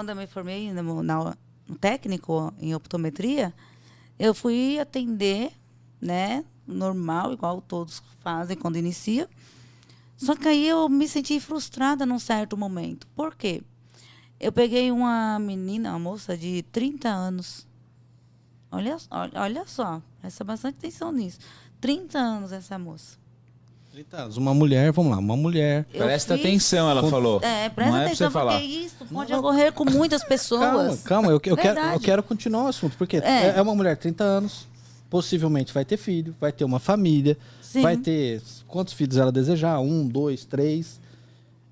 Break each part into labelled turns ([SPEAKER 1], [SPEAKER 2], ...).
[SPEAKER 1] Quando eu me formei no técnico em optometria, eu fui atender, né, normal, igual todos fazem quando inicia. Só que aí eu me senti frustrada num certo momento. Por quê? Eu peguei uma menina, uma moça de 30 anos. Olha só, presta bastante atenção nisso. 30 anos essa moça.
[SPEAKER 2] 30 anos. Uma mulher, vamos lá, uma mulher.
[SPEAKER 3] Presta atenção, ela falou.
[SPEAKER 1] Presta
[SPEAKER 3] não é
[SPEAKER 1] atenção,
[SPEAKER 3] pra você
[SPEAKER 1] porque
[SPEAKER 3] falar.
[SPEAKER 1] isso pode ocorrer com muitas pessoas.
[SPEAKER 2] Calma, eu quero continuar o assunto, porque é uma mulher de 30 anos, possivelmente vai ter filho, vai ter uma família,
[SPEAKER 1] Sim.
[SPEAKER 2] vai ter quantos filhos ela desejar, 1, 2, 3.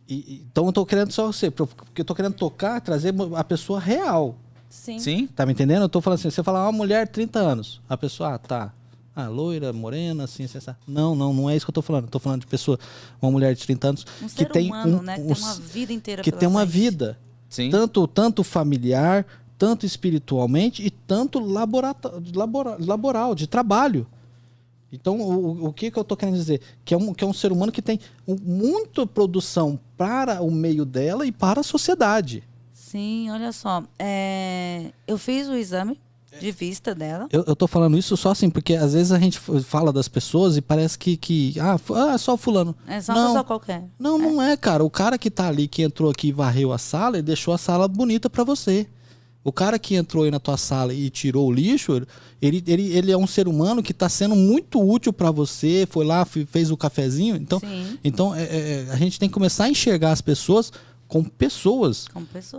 [SPEAKER 2] Então eu tô querendo só você, porque eu tô querendo trazer a pessoa real.
[SPEAKER 1] Sim.
[SPEAKER 2] Tá me entendendo? Eu tô falando assim, você fala uma mulher de 30 anos, a pessoa, tá. Loira, morena, assim. Não é isso que eu tô falando. Eu tô falando de pessoa, uma mulher de 30 anos
[SPEAKER 1] um
[SPEAKER 2] que
[SPEAKER 1] ser
[SPEAKER 2] tem
[SPEAKER 1] humano, né? Que tem uma vida inteira
[SPEAKER 2] que
[SPEAKER 1] pela
[SPEAKER 2] tem uma
[SPEAKER 1] frente.
[SPEAKER 2] vida.
[SPEAKER 3] Sim.
[SPEAKER 2] Tanto familiar, tanto espiritualmente e tanto laboral, de trabalho. Então, o que eu tô querendo dizer? Que é um ser humano que tem muita produção para o meio dela e para a sociedade.
[SPEAKER 1] Sim, olha só. Eu fiz o exame de vista dela.
[SPEAKER 2] Eu tô falando isso só assim, porque às vezes a gente fala das pessoas e parece que é só fulano.
[SPEAKER 1] É só uma pessoa qualquer.
[SPEAKER 2] Não é, cara. O cara que tá ali, que entrou aqui e varreu a sala e deixou a sala bonita pra você. O cara que entrou aí na tua sala e tirou o lixo, ele é um ser humano que tá sendo muito útil pra você, foi lá, fez o cafezinho. Então a gente tem que começar a enxergar as pessoas como pessoas.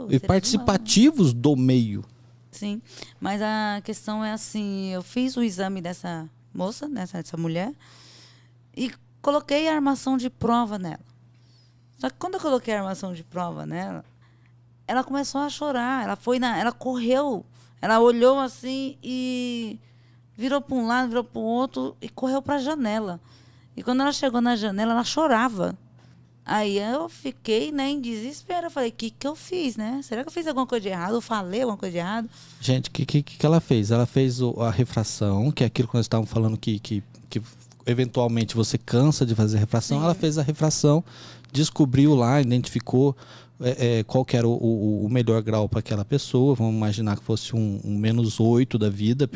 [SPEAKER 2] E participativos do meio.
[SPEAKER 1] Sim, mas a questão é assim, eu fiz o exame dessa moça, dessa mulher, e coloquei a armação de prova nela. Só que quando eu coloquei a armação de prova nela, ela começou a chorar, ela correu, ela olhou assim e virou para um lado, virou para o outro e correu para a janela. E quando ela chegou na janela, ela chorava. Aí eu fiquei, né, em desespero. Eu falei, o que eu fiz, né? Será que eu fiz alguma coisa de errado? Eu falei alguma coisa de errado?
[SPEAKER 2] Gente, o que ela fez? Ela fez a refração, que é aquilo que nós estávamos falando que eventualmente você cansa de fazer refração. Sim. Ela fez a refração, descobriu lá, identificou qual que era o melhor grau para aquela pessoa. Vamos imaginar que fosse um -8 da vida.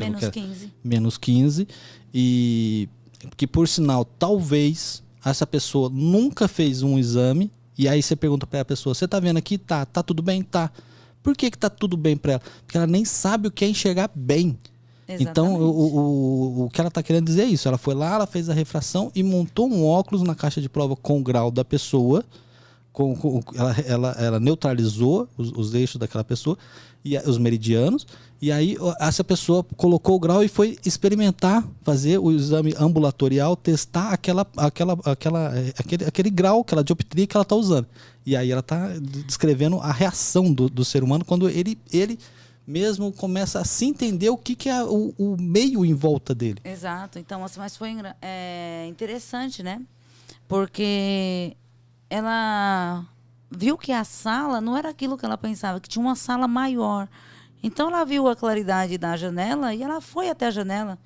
[SPEAKER 2] Menos 15. E que, por sinal, talvez essa pessoa nunca fez um exame, e aí você pergunta para a pessoa, você tá vendo aqui? Tá tudo bem? Tá. Por que tá tudo bem para ela? Porque ela nem sabe o que é enxergar bem. Exatamente. Então, o que ela tá querendo dizer é isso. Ela foi lá, ela fez a refração e montou um óculos na caixa de prova com o grau da pessoa, ela neutralizou os eixos daquela pessoa, e os meridianos, e aí essa pessoa colocou o grau e foi experimentar, fazer o exame ambulatorial, testar aquele grau, aquela dioptria que ela está usando. E aí ela está descrevendo a reação do ser humano quando ele mesmo começa a se entender o que é o meio em volta dele.
[SPEAKER 1] Exato. Então, assim, mas foi interessante, né? Porque ela viu que a sala não era aquilo que ela pensava, que tinha uma sala maior. Então, ela viu a claridade da janela e ela foi até a janela.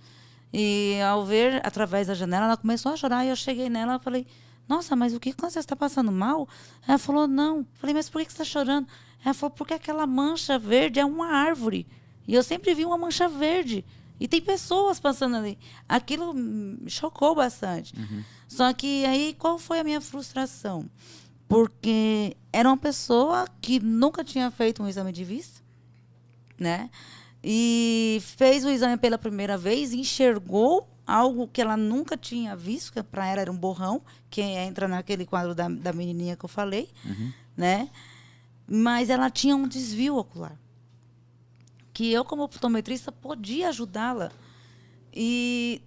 [SPEAKER 1] E, ao ver através da janela, ela começou a chorar. E eu cheguei nela e falei, nossa, mas o que você está passando mal? Ela falou, não. Eu falei, mas por que você está chorando? Ela falou, porque aquela mancha verde é uma árvore. E eu sempre vi uma mancha verde. E tem pessoas passando ali. Aquilo me chocou bastante. Uhum. Só que aí, qual foi a minha frustração? Porque era uma pessoa que nunca tinha feito um exame de vista, né? E fez o exame pela primeira vez, enxergou algo que ela nunca tinha visto, que para ela era um borrão, que entra naquele quadro da menininha que eu falei, né? Mas ela tinha um desvio ocular, que eu, como optometrista, podia ajudá-la. E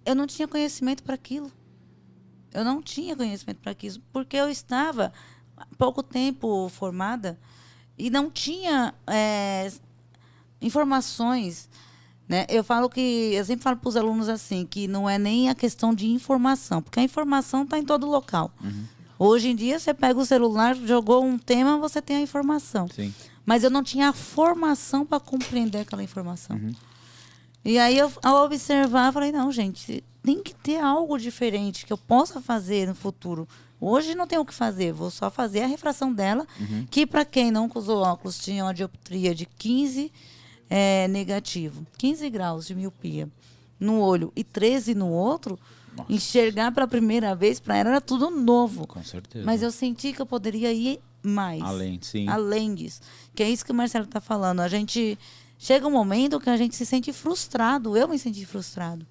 [SPEAKER 1] eu não tinha conhecimento para aquilo. Eu não tinha conhecimento para aquilo, porque eu estava há pouco tempo formada e não tinha informações, né? Eu sempre falo para os alunos assim, que não é nem a questão de informação, porque a informação está em todo local. Uhum. Hoje em dia, você pega o celular, jogou um tema, você tem a informação.
[SPEAKER 3] Sim.
[SPEAKER 1] Mas eu não tinha a formação para compreender aquela informação. Uhum. E aí, ao observar, falei, não, gente, tem que ter algo diferente que eu possa fazer no futuro. Hoje não tenho o que fazer, vou só fazer a refração dela, que para quem não usou óculos tinha uma dioptria de 15 negativo, 15 graus de miopia no olho e 13 no outro. Nossa. Enxergar pela primeira vez para ela era tudo novo.
[SPEAKER 3] Com certeza.
[SPEAKER 1] Mas eu senti que eu poderia ir mais.
[SPEAKER 3] Além, sim.
[SPEAKER 1] Além disso. Que é isso que o Marcelo está falando. A gente chega um momento que a gente se sente frustrado. Eu me senti frustrado.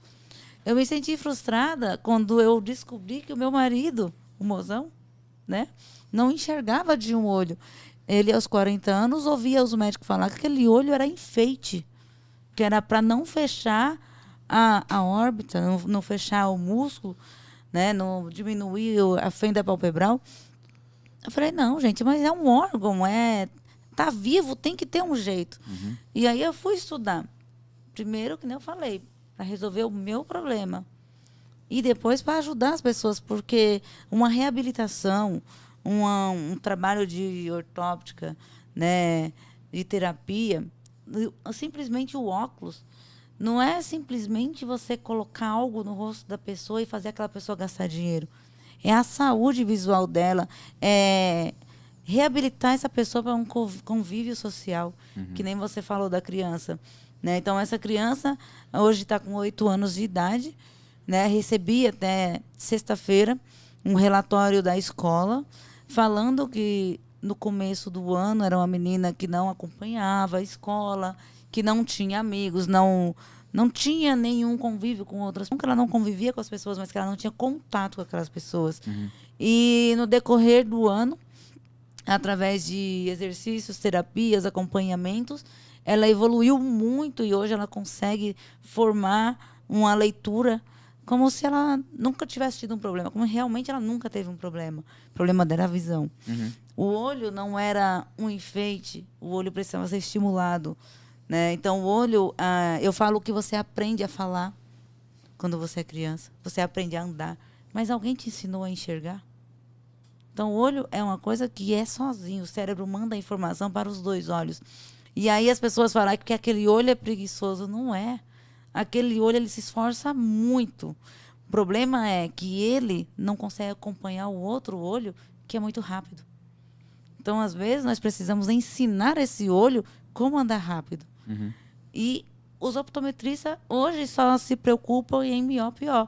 [SPEAKER 1] Eu me senti frustrada quando eu descobri que o meu marido, o mozão, né, não enxergava de um olho. Ele, aos 40 anos, ouvia os médicos falar que aquele olho era enfeite, que era para não fechar a órbita, não fechar o músculo, né, não diminuir a fenda palpebral. Eu falei, não, gente, mas é um órgão, tá vivo, tem que ter um jeito. E aí eu fui estudar. Primeiro, que nem eu falei, para resolver o meu problema. E depois para ajudar as pessoas, porque uma reabilitação, um trabalho de ortóptica, né, de terapia, simplesmente o óculos, não é simplesmente você colocar algo no rosto da pessoa e fazer aquela pessoa gastar dinheiro. É a saúde visual dela, é reabilitar essa pessoa para um convívio social, que nem você falou da criança. Né? Então, essa criança hoje está com 8 anos de idade, né? Recebi até sexta-feira um relatório da escola falando que no começo do ano era uma menina que não acompanhava a escola, que não tinha amigos, não tinha nenhum convívio com outras. Não que ela não convivia com as pessoas, mas que ela não tinha contato com aquelas pessoas. E no decorrer do ano, através de exercícios, terapias, acompanhamentos, ela evoluiu muito e hoje ela consegue formar uma leitura como se ela nunca tivesse tido um problema, como realmente ela nunca teve um problema. O problema dela era a visão. O olho não era um enfeite, o olho precisava ser estimulado. Né? Então, o olho, eu falo que você aprende a falar quando você é criança, você aprende a andar, mas alguém te ensinou a enxergar? Então, o olho é uma coisa que é sozinho, o cérebro manda a informação para os 2 olhos. E aí as pessoas falam que aquele olho é preguiçoso. Não é. Aquele olho, ele se esforça muito. O problema é que ele não consegue acompanhar o outro olho, que é muito rápido. Então, às vezes, nós precisamos ensinar esse olho como andar rápido. E os optometristas hoje só se preocupam em miope, ó.